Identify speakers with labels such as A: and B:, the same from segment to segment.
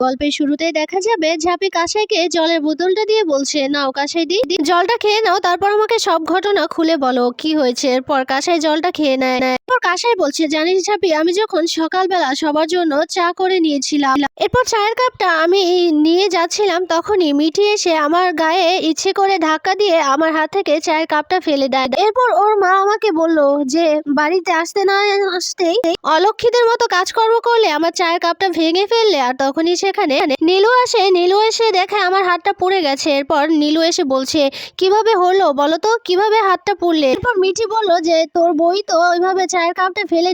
A: গল্পের শুরুতেই দেখা যাবে ঝাঁপি কাসাইকে জলের বোতলটা দিয়ে বলছে, নাও কাসাই দি, জলটা খেয়ে নাও, তারপর আমাকে সব ঘটনা খুলে বলো কি হয়েছে। এরপর কাসাই জলটা খেয়ে নেয়। এরপর কাসাই বলছে, জানিস ঝাঁপি, আমি যখন সকালবেলা সবার জন্য চা করে নিয়েছিলাম, এরপর চায়ের কাপটা আমি নিয়ে যাচ্ছিলাম, তখনই মিঠি এসে আমার গায়ে ইচ্ছে করে ধাক্কা দিয়ে আমার হাত থেকে চায়ের কাপটা ফেলে দেয়। এরপর ওর মা আমাকে বলল যে বাড়িতে আসতে না আসতেই অলক্ষীদের মতো কাজকর্ম করলে আমার চায়ের কাপটা ভেঙে ফেললে। আর তখনই সেখানে নীলু আসে। নীলু এসে দেখে আমার হাতটা পুড়ে গেছে। এরপর নীলু এসে বলছে, কিভাবে হলো বলো তো, কিভাবে হাতটা পুড়লে। এরপর মিঠি বলল যে তোর বই তো ওইভাবে চায়ের কাপটা ফেলে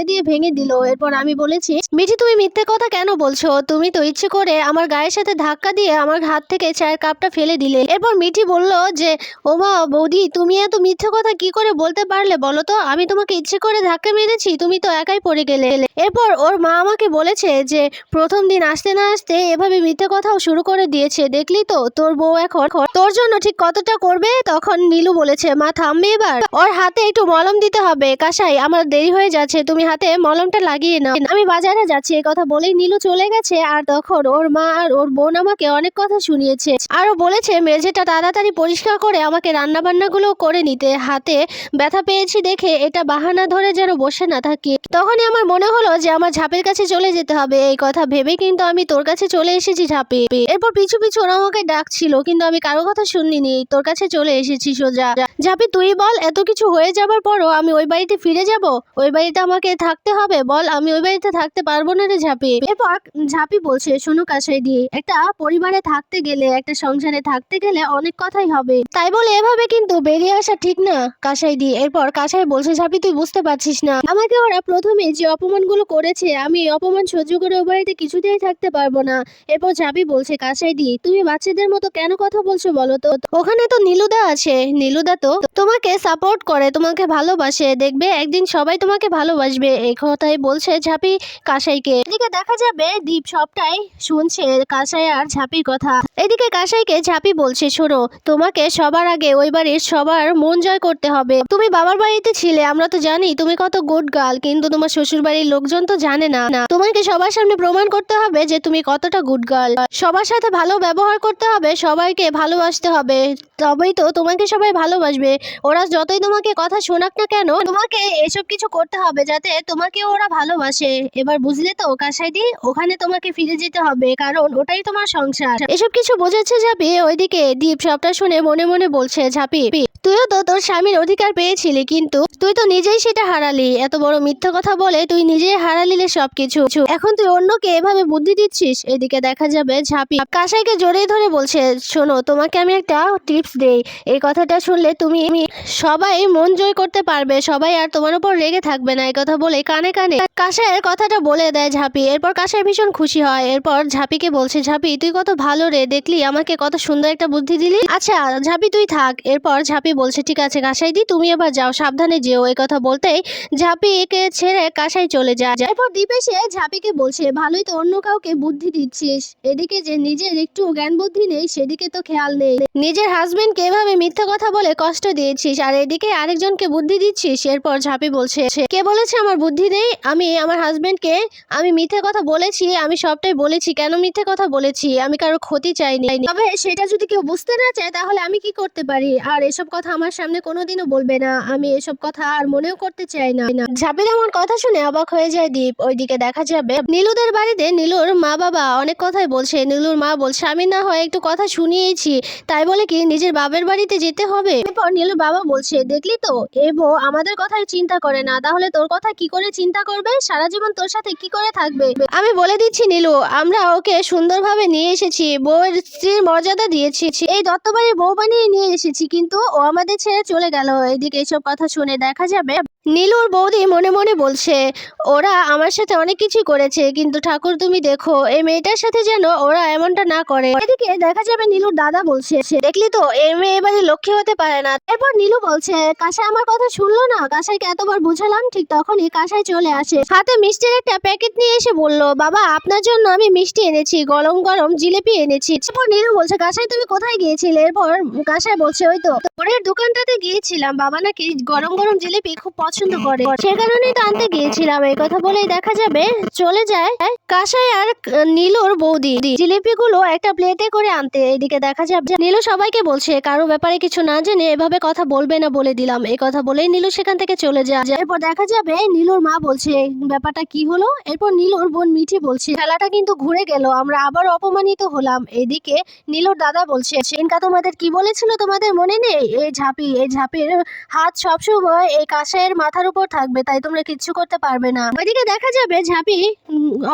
A: দিয়ে ভেঙে দিল। এরপর আমি বলেছি, মিঠি তুমি মিথ্যে কথা কেন বলছো, তুমি তো ইচ্ছে করে আমার গায়ের সাথে ধাক্কা দিয়ে আমার হাত থেকে চায়ের কাপটা ফেলে দিলে। এরপর মিঠি বলল যে ওমা বৌদি, তুমি এত মিথ্যে কথা কি করে বলতে পারলে বলো তো, আমি তোমাকে ইচ্ছে করে ধাক্কা মেরেছি, তুমি তো একাই পড়ে গেলে। এরপর ওর মা আমাকে বলেছে যে প্রথম দিন আসতে না আসতে এভাবে মিথ্যে কথাও শুরু করে দিয়েছে, দেখলি তো তোর বউ এখন তোর জন্য ঠিক কতটা করবে। তখন নীলু বলেছে, মা থামবে এবার, ওর হাতে একটু মলম দিতে হবে। কাসাই আমার দেরি হয়ে যাচ্ছে, তুমি হাতে মলমটা লাগিয়ে নাও, আমি বাজারে যাচ্ছি। এই কথা বলেই নীলু চলে গেছে। আর তখন ওর মা আর ওর বোন আমাকে অনেক কথা শুনিয়েছে, আরো বলেছে মেঝেটা তাড়াতাড়ি পরিষ্কার করে আমাকে রান্না বান্নাগুলো করে নিতে, হাতে ব্যথা পেয়েছি দেখে এটা বাহানা ধরে যেন বসে না থাকি। তখনই আমার মনে হলো যে আমার ঝাঁপির কাছে চলে যেতে হবে। এই কথা ভেবে কিন্তু আমি তোর কাছে চলে এসেছি ঝাঁপি। এরপর পিছু পিছু ওরা আমাকে ডাকছিল, কিন্তু আমি কারো কথা শুনিনি, তোর কাছে চলে এসেছি সোজা। ঝাঁপি তুই বল, এত কিছু হয়ে যাবার পরও আমি ওই বাড়িতে ফিরে যাব? ওই বাড়িতে আমাকে থাকতে হবে? বল, আমি ওই বাড়িতে থাকতে পারবো না রে ঝাঁপি। এরপর ঝাঁপি বলছে, শোনো কাসাই দি, একটা পরিবারে থাকতে গেলে, একটা সংসারে থাকতে গেলে অনেক কথাই হবে, তাই বলে এভাবে কিন্তু বেরিয়ে আসা ঠিক না কাসাই দি। এরপর কাসাই বলছে, ঝাঁপি তুই বুঝতে পারছিস না, আমাকে ওরা প্রথমে যে অপমানগুলো করেছে, আমি এই অপমান সহ্য করে ওই বাড়িতে কিছুতেই থাকতে পারবো না। এরপর ঝাঁপি বলছে, কাসাই দি তুমি বাচ্চাদের মতো কেন কথা বলছো বলো তো, ওখানে তো নীলুদা আছে, নীলুদা তো তোমাকে সাপোর্ট করে, তোমাকে ভালোবাসে, দেখবে একদিন সবাই তোমাকে ভালোবাসবে। এই কথাই বলছে ঝাঁপি কাসাইকে। এদিকে দেখা যাবে দীপ সবটাই শুনছে কাসাই আর ঝাঁপির কথা। এদিকে কাসাইকে ঝাঁপি বলছে, শোনো, তোমাকে সবার আগে ওই বাড়ির সবার মন জয় করতে হবে। তুমি বাবার বাড়িতে ছিলে, আমরা তো জানি তুমি কত গুড গার্ল, কিন্তু তোমার শ্বশুর বাড়ির লোকজন তো জানে না। তোমাকে সবার সামনে প্রমাণ করতে হবে যে তুমি কতটা গুড গার্ল। সবার সাথে ভালো ব্যবহার করতে হবে, সবাইকে ভালোবাসতে হবে, তবেই তো তোমাকে সবাই ভালোবাসবে। ওরা যতই তোমাকে কথা শোনাক না কেন, তোমাকে এসব কিছু করতে হবে যাতে তোমাকে ওরা ভালোবাসে। এবার বুঝলে তো কাসাইদি, ওখানে তোমাকে ফিরে যেতে হবে, কারণ ওটাই তোমার সংসার। এসব কিছু বোঝাচ্ছে ঝাঁপি। ওইদিকে দীপ সবটা শুনে মনে মনে বলছে, ঝাঁপি তুইও তো তোর স্বামীর অধিকার পেয়েছিলি, কিন্তু তুই তো নিজেই সেটা হারালি। এত বড় মিথ্যা কথা বলে তুই নিজেই হারালিলে সবকিছু, এখন তুই অন্যকে এভাবে বুদ্ধি দিচ্ছিস। এদিকে দেখা যাবে ঝাঁপি কাসাইকে জড়িয়ে ধরে বলছে, শোনো, তোমাকে আমি একটা টিপস দেই, এই কথাটা শুনলে তুমি সবাই মন জয় করতে পারবে, সবাই আর তোমার উপর রেগে থাকবে না। এই কথা বলে কানে কানে কাসাইয়ের কথাটা বলে দেয় ঝাঁপি। এরপর কাসাই ভীষণ খুশি হয়। এরপর ঝাঁপিকে বলছে, ঝাঁপি তুই কত ভালো রে, দেখলি আমাকে কত সুন্দর একটা বুদ্ধি দিলি। আচ্ছা ঝাঁপি তুই থাক। এরপর ঝাঁপি বলছে, ঠিক আছে কাসাই দি, তুমি এবার যাও, সাবধানে যেও। এই কথা বলতেই ঝাঁপি একে ছেড়ে কাসাই চলে যায়। এরপর দীপ এসে ঝাঁপিকে বলছে, ভালোই তো অন্য কাউকে বুদ্ধি দিচ্ছিস, এদিকে যে নিজের একটু জ্ঞান বুদ্ধি নেই সেদিকে তো খেয়াল নেই, নিজের হাজবেন্ডকে এভাবে মিথ্যা কথা বলে কষ্ট দিয়েছিস, আর এদিকে আরেকজনকে বুদ্ধি দিচ্ছিস। এরপর ঝাঁপি বলছে, কে বলেছে আমার বুদ্ধি নেই? আমি আমার হাজবেন্ডকে আমি মিথ্যে কথা বলেছি, আমি সবটাই বলেছি। কেন মিথ্যে কথা বলেছি? আমি কারোর ক্ষতি চাইনি, তবে সেটা যদি কেউ বুঝতে না চায় তাহলে আমি কি করতে পারি? আর এসব কথা আমার সামনে কোনোদিনও বলবে না, আমি এসব কথা আর মনেও করতে চাই না। ঝাঁপির এমন কথা শুনে অবাক হয়ে যায় দীপ। ওইদিকে দেখা যাবে নীলুদের বাড়িতে নীলুর মা বাবা অনেক কথাই বলছে। নীলুর মা বলছে, আমি না হয় একটু কথা শুনিয়েছি, তাই বলে কি নিজের বাবার বাড়িতে যেতে হবে? এরপর নীলুর বাবা বলছে, দেখলি তো, এ বউ আমাদের কথাই চিন্তা করে না, তাহলে তোর কথা কি করে চিন্তা করবে? সারা জীবন তোর সাথে কি করে থাকবে? আমি বলে দিচ্ছি নীলু, আমরা ওকে সুন্দরভাবে নিয়ে এসেছি, বউয়ের স্ত্রীর মর্যাদা দিয়েছি, এই দত্তবাড়ির বউ বানিয়ে নিয়ে এসেছি, কিন্তু ও আমাদের ছেড়ে চলে গেল। এদিকে এসব কথা শুনে দেখা যাবে নীলুর বৌদি মনে মনে বলছে, ওরা আমার সাথে অনেক কিছু করেছে, কিন্তু ঠাকুর তুমি দেখো এই মেয়েটার সাথে যেন ওরা এমনটা না করে। এদিকে দেখা যাবে নীলুর দাদা বলছে, দেখলি তো, এই মেয়ে এবারে লক্ষ্মী হতে পারে না। এরপর নীলু বলছে, কাসাই আমার কথা শুনলো না, কাসাইকে এতবার বুঝালাম। ঠিক তখনই কাসাই চলে আসে, হাতে মিষ্টির একটা প্যাকেট নিয়ে এসে বলল, বাবা আপনার জন্য আমি মিষ্টি এনেছি, গরম গরম জিলিপি এনেছি। এরপর নীলু বলছে, কাসাই তুমি কোথায় গিয়েছিলে? এরপর কাসাই বলছে, ওই তো ওরের দোকানটাতে গিয়েছিলাম, বাবা নাকি গরম গরম জিলিপি খুব পছন্দ পছন্দ করে, সে কারণেই তো আনতে গিয়েছিলাম। এই কথা বলেই দেখা যাবে চলে যায় কাসাই আর নীলুর বৌদি জিলিপিগুলো একটা প্লেটে করে আনতে। এদিকে দেখা যাবে নীলু সবাইকে বলছে কারো ব্যাপারে কিছু না জেনে এভাবে কথা বলবে না, বলে দিলাম। এই কথা বলেই নীলু সেখান থেকে চলে যায়। এরপর দেখা যাবে নীলুর মা বলছে ব্যাপারটা কি হলো। এরপর নীলুর বোন মিঠি বলছে খেলাটা কিন্তু ঘুরে গেল, আমরা আবার অপমানিত হলাম। এদিকে নীলুর দাদা বলছে সেদিনকা তোমাদের কি বলেছিল, তোমাদের মনে নেই? এই ঝাঁপির হাত সবসময় এই কাসাইয়ের মাথার উপর থাকবে, তাই তোমরা কিচ্ছু করতে পারবে না। ওইদিকে দেখা যাবে ঝাঁপি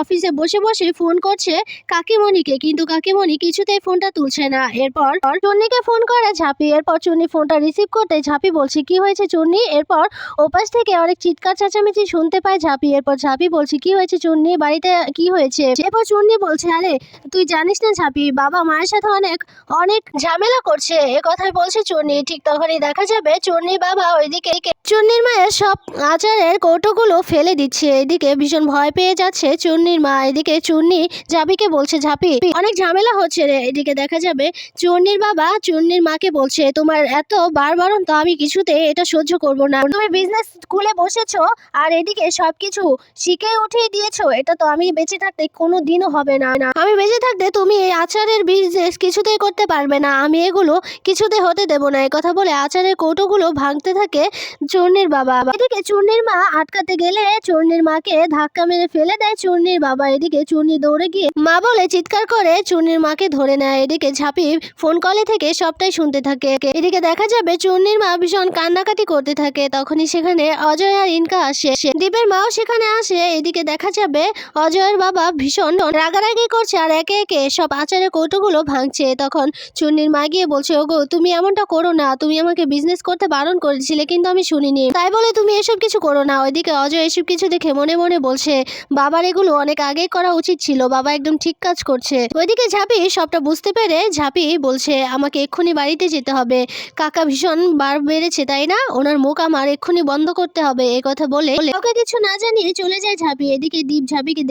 A: অফিসে বসে বসে ফোন করছে কাকিমণিকে, কিন্তু কাকিমণি কিছুতেই ফোনটা তুলছে না। এরপর চুন্নিকে ফোন করে ঝাঁপি। এরপর চুন্নি ফোনটা রিসিভ করতে ঝাঁপি বলছে কি হয়েছে চুন্নি। এরপর ওপাশ থেকে অনেক চিৎকার চেঁচামেচি শুনতে পায় ঝাঁপি। এরপর ঝাঁপি বলছে কি হয়েছে চুন্নি, বাড়িতে কি হয়েছে? এরপর চুন্নি বলছে আরে তুই জানিস না ঝাঁপি, বাবা মায়ের সাথে অনেক অনেক ঝামেলা করছে। এ কথাই বলছে চুন্নি। ঠিক তখনই দেখা যাবে চুন্নির বাবা ওইদিকে চুন্নির মায়ের সব আচারের কৌটোগুলো ফেলে দিচ্ছে। এদিকে ভীষণ ভয় পেয়ে যাচ্ছে চুন্নির মা। এদিকে চুন্নি ঝাঁপিকে বলছে ঝাঁপি অনেক ঝামেলা হচ্ছে রে। এদিকে দেখা যাবে চুন্নির বাবা চুন্নির মাকে বলছে তোমার এত বারবারন তো আমি কিছুতে এটা সহ্য করব না। তুমি বিজনেস খুলে বসেছো আর এদিকে সবকিছু শিখে উঠিয়ে দিয়েছো, এটা তো আমি বেঁচে থাকতে কোনো দিনও হবে না। আমি বেঁচে থাকতে তুমি এই আচারের বিজনেস কিছুতেই করতে পারবে না, আমি এগুলো কিছুতে হতে দেব না। এই কথা বলে আচারের কৌটোগুলো ভাঙতে থাকে চুন্নির বাবা। এদিকে চুন্নির মা আটকাতে গেলে চুন্নির মাকে ধাক্কা মেরে ফেলে দেয় চুন্নির বাবা। এদিকে চুন্নি দৌড়ে গিয়ে মা বলে চিৎকার করে চুন্নির মাকে ধরে নেয়। এদিকে ঝাঁপি ফোন কলে থেকে সবটাই শুনতে থাকে। এদিকে দেখা যাবে চুন্নির মা ভীষণ কান্নাকাটি করতে থাকে। তখনই সেখানে অজয় আর ইনকা আসে, দীপের মাও সেখানে আসে। এদিকে দেখা যাবে অজয়ের বাবা ভীষণ রাগারাগি করছে আর একে একে সব আচারের কৌটোগুলো ভাঙছে। তখন চুন্নির মা গিয়ে বলছে ওগো তুমি এমনটা করো না, তুমি আমাকে বিজনেস করতে বারণ করেছিলে কিন্তু আমি শুনিনি, তাই বলে তুমি এসব কিছু করো না। ওইদিকে অজয় এসব কিছু দেখে মনে মনে বলছে বাবার এগুলো অনেক আগেই করা উচিত ছিল, বাবা একদম ঠিক কাজ করছে। ওইদিকে ঝাঁপি সবটা বুঝতে পেরে ঝাঁপি বলছে আমাকে এক্ষুনি বাড়িতে যেতে হবে, কাকা ভীষণ বার বেড়েছে তাই না, ওনার মুখ আমার এক্ষুনি বন্ধ করতে হবে। এই কথা বলে কাউকে কিছু না জানিয়ে চলে যায় ঝাঁপি। এদিকে দীপ ঝাঁপিকে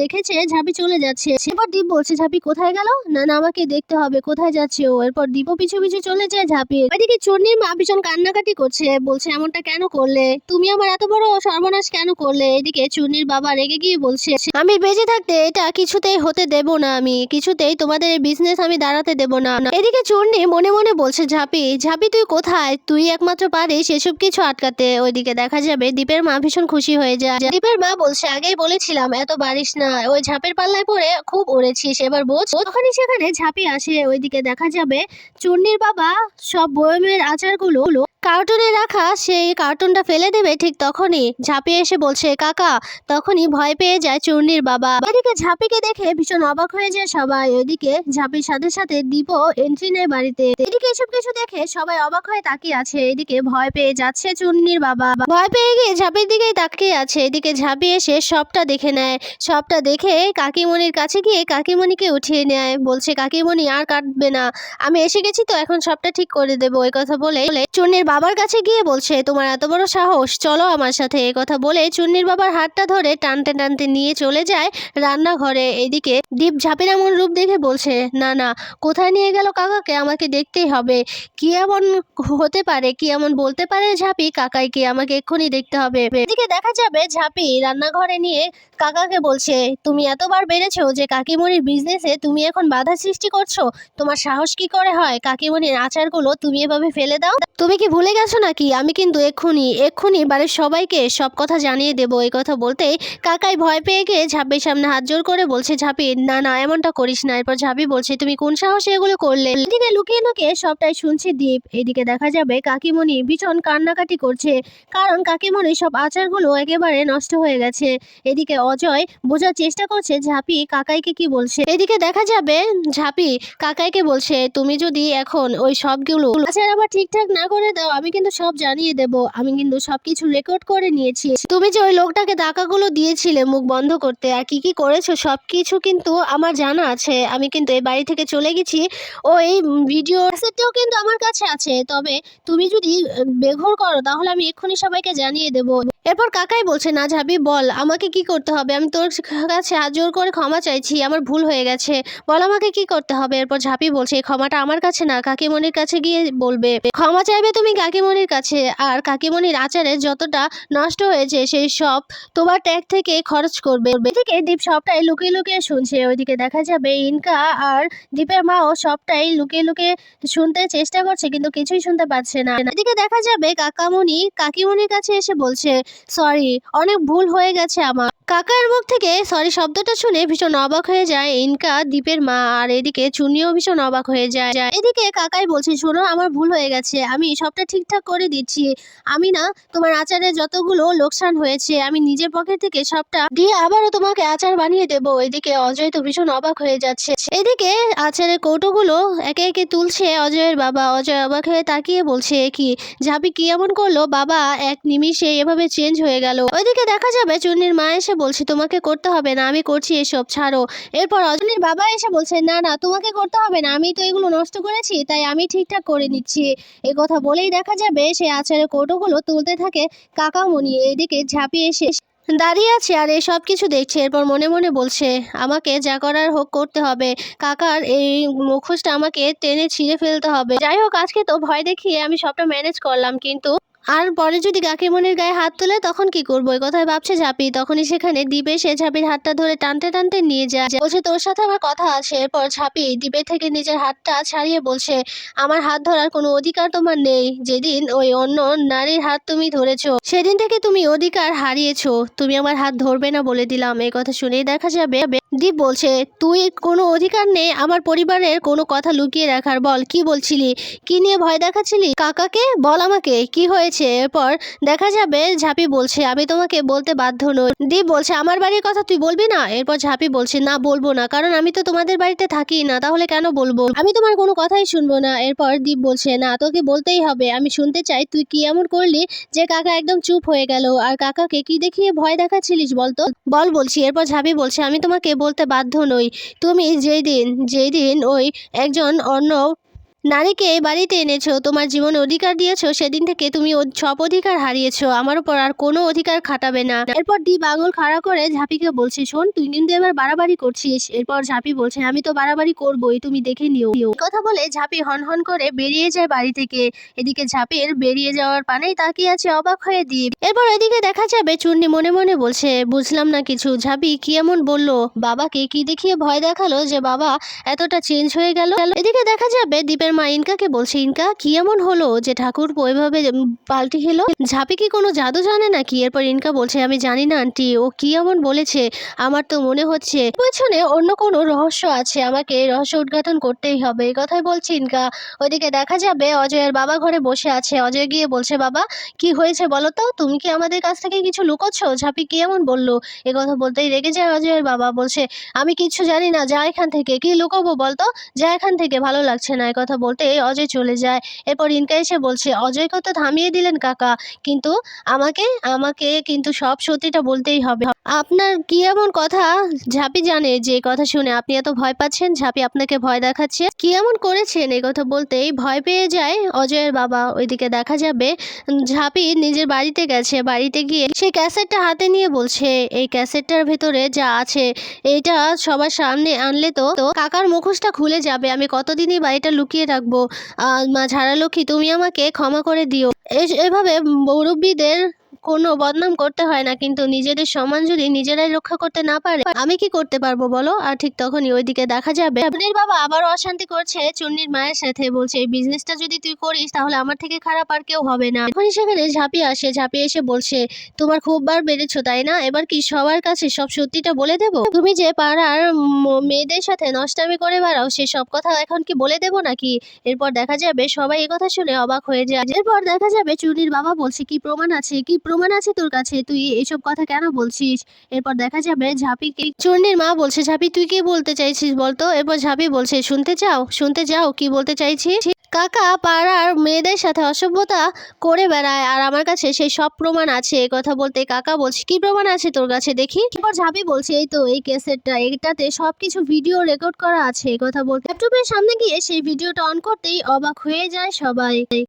A: দেখেছে ঝাঁপি চলে যাচ্ছে। এরপর দীপ বলছে ঝাঁপি কোথায় গেল, না না আমাকে দেখতে হবে কোথায় যাচ্ছে ও। এরপর দীপও পিছু পিছু চলে যায় ঝাঁপি। এদিকে চুন্নির মা ভীষণ কান্নাকাটি করছে, বলছে এমনটা কেন করলে, তুমি আমার এত বড় সর্বনাশ কেন করলে। এদিকে চুন্নির বাবা রেগে গিয়ে বলছে আমি বেঁচে থাকতে এটা কিছুতেই হতে দেব না, আমি কিছুতেই তোমাদের এই বিজনেস আমি দাঁড়াতে দেব না। এদিকে চুন্নি মনে মনে বলছে ঝাঁপি তুই কোথায়, তুই একমাত্র পারিস এসব কিছু আটকাতে। ওইদিকে দেখা যাবে দীপের মা ভীষণ খুশি হয়ে যায়। দীপের মা বলছে আগেই বলেছিলাম এত বাড়িস না, ওই ঝাঁপের পাল্লায় পড়ে খুব উড়েছিস, এবার বোঝ। তখনই সেখানে ঝাঁপি আসে। ওইদিকে দেখা যাবে চুন্নির বাবা সব বয়মের আচারগুলো কার্টুনে রাখা সেই কার্টুনটা ফেলে দেবে। ঠিক তখনই ঝাঁপি এসে বলছে কাকা। তখনই ভয় পেয়ে যায় চূর্ণির বাবা। এদিকে ঝাঁপিকে দেখে ভীষণ অবাক হয়ে যায় সবাই। ওইদিকে ঝাঁপির সাথে সাথে দীপও এন্ট্রি নেয় বাড়িতে। এদিকে এসব কিছু দেখে সবাই অবাক হয়ে তাকিয়ে আছে। এদিকে ভয় পেয়ে যাচ্ছে চূর্ণির বাবা, ভয় পেয়ে গিয়ে ঝাঁপির দিকেই তাকিয়ে আছে। এদিকে ঝাঁপি এসে সবটা দেখে নেয়, সবটা দেখে কাকিমণির কাছে গিয়ে কাকিমণিকে উঠিয়ে নেয়, বলছে কাকিমণি আর কাটবে না, আমি এসে গেছি তো এখন সবটা ঠিক করে দেবো। এই কথা বলে চূর্ণির বাবার কাছে গিয়ে বলছে তোমার এত বড় সাহস, চলো আমার সাথে। এই কথা বলে চুন্নির বাবার হাতটা ধরে টানতে টানতে নিয়ে চলে যায় রান্নাঘরে। এদিকে দীপ ঝাঁপির এমন রূপ দেখে বলছে না না, কোথায় নিয়ে গেল কাকাকে, আমাকে দেখতেই হবে, কি এমন হতে পারে, কি এমন বলতে পারে ঝাঁপি কাকাইকে, আমাকে এক্ষুনি দেখতে হবে। এদিকে দেখা যাবে ঝাঁপি রান্নাঘরে নিয়ে কাকাকে বলছে তুমি এতবার বেড়েছো যে কাকিমণির বিজনেসে তুমি এখন বাধা সৃষ্টি করছো, তোমার সাহস কি করে হয়, কাকিমণির আচারগুলো তুমি এভাবে ফেলে দাও, তুমি কি ভুলে গেছো নাকি, আমি কিন্তু এক্ষুনি বাড়ির সবাইকে সব কথা জানিয়ে দেবো। এই কথা বলতেই কাকাই ভয় পেয়ে গিয়ে ঝাঁপির সামনে হাত জোর করে বলছে ঝাঁপি না না এমনটা করিস না। এরপর ঝাঁপি বলছে তুমি কোন সাহসে এগুলো করলে। এদিকে লুকিয়ে লুকিয়ে সবটাই শুনছে দীপ। এদিকে দেখা যাবে কাকিমণি ভীষণ কান্নাকাটি করছে, কারণ কাকিমণি সব আচারগুলো একেবারে নষ্ট হয়ে গেছে। এদিকে অজয় বোঝার চেষ্টা করছে ঝাঁপি কাকাইকে কি বলছে। এদিকে দেখা যাবে ঝাঁপি কাকাইকে বলছে তুমি যদি এখন ওই সবগুলো আচার আবার ঠিকঠাক না করে দাও আমি কিন্তু সব জানিয়ে দেব, আমি কিন্তু সবকিছু রেকর্ড করে নিয়েছি, তুমি যে ওই লোকটাকে টাকাগুলো দিয়েছিলে মুখ বন্ধ করতে আর কি কি করেছো সবকিছু কিন্তু আমার জানা আছে, আমি কিন্তু এই বাড়ি থেকে চলে গেছি, ওই ভিডিও সেটটাও কিন্তু আমার কাছে আছে, তবে তুমি যদি বেঘর করো তাহলে আমি এক্ষুনি সবাইকে জানিয়ে দেব। এরপর কাকাই বলছে না ঝাঁপি বল আমাকে কি করতে হবে, আমি তোর কাছে হাত জোর করে ক্ষমা চাইছি, আমার ভুল হয়ে গেছে, বল আমাকে কি করতে হবে। এরপর ঝাঁপি বলছে এই ক্ষমাটা আমার কাছে না কাকিমণির কাছে গিয়ে বলবে, ক্ষমা চাইবে তুমি কাকিমণির কাছে, আর কাকিমণির আচারের যতটা নষ্ট হয়েছে সেই সব তোমার ট্যাগ থেকে খরচ করবে। এদিকে দীপ সবটাই লুকিয়ে লুকিয়ে শুনছে। ওইদিকে দেখা যাবে ইনকা আর দীপের মাও সবটাই লুকিয়ে লুকিয়ে শুনতে চেষ্টা করছে, কিন্তু কিছুই শুনতে পাচ্ছে না। এদিকে দেখা যাবে কাকামণি কাকিমণির কাছে এসে বলছে, সরি, অনেক ভুল হয়ে গেছে আমার। কাকার মুখ থেকে সরি শব্দটা শুনে ভীষণ অবাক হয়ে যায় ইনকা, দীপের মা, আর এদিকে চুনিও ভীষণ অবাক হয়ে যায়। এদিকে কাকাই বলছে, শোনো, আমার ভুল হয়ে গেছে, আমি সবটা ঠিকঠাক করে দিচ্ছি। আমি না তোমার আচারে যতগুলো লোকসান হয়েছে আমি নিজের পকেট থেকে সবটা দিয়ে আবারও তোমাকে আচার বানিয়ে দেবো। এদিকে অজয় তো ভীষণ অবাক হয়ে যাচ্ছে। এদিকে আচারের কৌটোগুলো একে একে তুলছে অজয়ের বাবা। অজয় অবাক হয়ে তাকিয়ে বলছে, কি ঝাঁপি কি এমন করলো, বাবা এক নিমিষে এভাবে চেঞ্জ হয়ে গেল। ওইদিকে দেখা যাবে চুন্নির মা এসে বলছে, তোমাকে করতে হবে না, আমি করছি এসব, ছাড়ো। এরপর অজয়ের বাবা এসে বলছে, না না, তোমাকে করতে হবে না, আমি তো এগুলো নষ্ট করেছি, তাই আমি ঠিকঠাক করে নিচ্ছি। এই কথা বলেই দেখা যাবে সেই আচারের কৌটোগুলো তুলতে থাকে কাকামণি। এদিকে ঝাঁপিয়ে এসে দাঁড়িয়ে আছে আর এই সব কিছু দেখছে। এরপর মনে মনে বলছে, আমাকে যা করার হোক করতে হবে, কাকার এই মুখোশটা আমাকে টেনে ছিঁড়ে ফেলতে হবে। যাই হোক, আজকে তো ভয় দেখিয়ে আমি সবটা ম্যানেজ করলাম, কিন্তু আর পরে যদি কাকিমণির গায়ে হাত তোলে তখন কি করবো, এই কথাই ভাবছে ঝাঁপি। তখনই সেখানে দ্বীপ এসে ঝাঁপির হাতটা ধরে টানতে টানতে নিয়ে যায়। বলছে, তোর সাথে আমার কথা আছে। এরপর ঝাঁপি দ্বীপের থেকে নিজের হাতটা ছাড়িয়ে বলছে, আমার হাত ধরার কোনো অধিকার তোমার নেই। যেদিন ওই অন্য নারীর হাত তুমি ধরেছো সেদিন থেকে তুমি অধিকার হারিয়েছো। তুমি আমার হাত ধরবে না বলে দিলাম। এই কথা শুনেই দেখা যাবে দীপ বলছে, তুই কোনো অধিকার নেই আমার পরিবারের কোনো কথা লুকিয়ে রাখার। বল, কি বলছিলি, কি নিয়ে ভয় দেখাচ্ছিলি কাকাকে, বল আমাকে কি হয়েছে। এরপর দেখা যাবে ঝাঁপি বলছে, আমি তোমাকে বলতে বাধ্য নই। দীপ বলছে, আমার বাড়ির কথা তুই বলবি না। এরপর ঝাঁপি বলছে, না, বলবো না, কারণ আমি তো তোমাদের বাড়িতে থাকি না, তাহলে কেন বলবো, আমি তোমার কোনো কথাই শুনবো না। এরপর দীপ বলছে, না, তোকে বলতেই হবে, আমি শুনতে চাই তুই কি এমন করলি যে কাকা একদম চুপ হয়ে গেল, আর কাকাকে কি দেখিয়ে ভয় দেখাচ্ছিলিস বলতো, বল বলছি। এরপর ঝাঁপি বলছে, আমি তোমাকে বলতে বাধ্য নই। তুমি যেই দিন ওই একজন অন্য নারীকে এই বাড়িতে এনেছো, তোমার জীবনে অধিকার দিয়েছো, সেদিন থেকে তুমি সব অধিকার হারিয়েছো, আমার উপর আর কোনো অধিকার খাটাবে না। এরপর দীপ আঙুল খাড়া করে ঝাঁপিকে বলছে, শোন, তুই কিন্তু এবার বাড়াবাড়ি করছিস। এরপর ঝাঁপি বলছে, আমি তো বাড়াবাড়ি করবোই, তুমি দেখে নিও। কথা বলে ঝাঁপি হনহন করে বেরিয়ে যায় বাড়ি থেকে। এদিকে ঝাঁপির বেরিয়ে যাওয়ার পানেই তাকিয়ে আছে অবাক হয়ে দীপ। এরপর এদিকে দেখা যাবে চুন্নি মনে মনে বলছে, বুঝলাম না কিছু, ঝাঁপি কি এমন বললো, বাবাকে কি দেখিয়ে ভয় দেখালো যে বাবা এতটা চেঞ্জ হয়ে গেল। এদিকে দেখা যাবে দীপের মা ইনকাকে বলছে, ইনকা, কি এমন হলো যে ঠাকুরপো এভাবে পাল্টে গেলো, ঝাঁপি কি কোনো জাদু জানে নাকি। এরপর ইনকা বলছে, আমি জানি না আন্টি, ও কি এমন বলেছে, আমার তো মনে হচ্ছে পেছনে অন্য কোনো রহস্য আছে, আমাকে এই রহস্য উদ্ঘাটন করতেই হবে। এই কথাই বলছে ইনকা। ওইদিকে দেখা যাবে অজয়ের বাবা ঘরে বসে আছে। অজয় গিয়ে বলছে, বাবা কি হয়েছে বলো তো, তুমি কি আমাদের কাছ থেকে কিছু লুকোচ্ছ, ঝাঁপি কি এমন বললো। এ কথা বলতেই রেগে যায় অজয়ের বাবা, বলছে, আমি কিচ্ছু জানি না, যা এখান থেকে, কি লুকোবো বলতো, যা এখান থেকে, ভালো লাগছে না। এই কথা বলতে অজয় চলে যায়। এরপর ইনকা এসে বলছে, অজয়কে তো থামিয়ে দিলেন কাকা, কিন্তু আমাকে আমাকে কিন্তু সব সত্যিটা বলতেই হবে। আপনার কি এমন কথা ঝাঁপি জানে যে কথা শুনে আপনি এত ভয় পাচ্ছেন, ঝাঁপি আপনাকে ভয় দেখাচ্ছে, কি এমন করেছেন। এই কথা বলতেই ভয় পেয়ে যায় অজয়ের বাবা। ওইদিকে দেখা যাবে ঝাঁপি নিজের বাড়িতে গেছে। বাড়িতে গিয়ে সেই ক্যাসেটটা হাতে নিয়ে বলছে, এই ক্যাসেটটার ভেতরে যা আছে এইটা সবার সামনে আনলে তো কাকার মুখোশটা খুলে যাবে। আমি কতদিনই বা এটা লুকিয়ে রাখবো। মা ঝাড়ালক্ষ্মী, তুমি আমাকে ক্ষমা করে দিও। এভাবে মুরব্বীদের কোনো বদনাম করতে হয় না, কিন্তু নিজেদের সম্মান যদি নিজেরাই রক্ষা করতে না পারে আমি কি করতে পারবো বলো। আর ঠিক তখনই ওইদিকে দেখা যাবে চুন্নির বাবা আবারও অশান্তি করছে চুন্নির মায়ের সাথে। বলছে, এই বিজনেসটা যদি তুই করিস তাহলে আমার থেকে খারাপ আর কেউ হবে না। এখনই সেখানে ঝাঁপি আসে। ঝাঁপি এসে বলছে, তোমার খুব বার বেড়েছো তাই না, এবার কি সবার কাছে সব সত্যিটা বলে দেবো, তুমি যে পাড়ার মেয়েদের সাথে নষ্টামি করে বেড়াও সে সব কথা এখন কি বলে দেবো নাকি। এরপর দেখা যাবে সবাই এই কথা শুনে অবাক হয়ে যায়। এরপর দেখা যাবে চুন্নির বাবা বলছে, কি প্রমাণ আছে, কি প্রমাণ আছে তোর কাছে, তুই এসব কথা কেন বলছিস। এরপর দেখা যাবে ঝাঁপিকে চুন্নির মা বলছে, ঝাঁপি তুই কি বলতে চাইছিস বলতো। এরপর ঝাঁপি বলছে, শুনতে চাও কি বলতে চাইছিস। কাকা পাড়ার মেয়েদের সাথে অসভ্যতা করে বেড়ায় আর আমার কাছে সেই সব প্রমাণ আছে। এই কথা বলতে কাকা বলছে, কি প্রমাণ আছে তোর কাছে দেখি। এরপর ঝাঁপি বলছে, এই তো এই ক্যাসেটটা, এটাতে সবকিছু ভিডিও রেকর্ড করা আছে। এই কথা বলতে ল্যাপটপের সামনে গিয়ে সেই ভিডিওটা অন করতেই অবাক হয়ে যায় সবাই।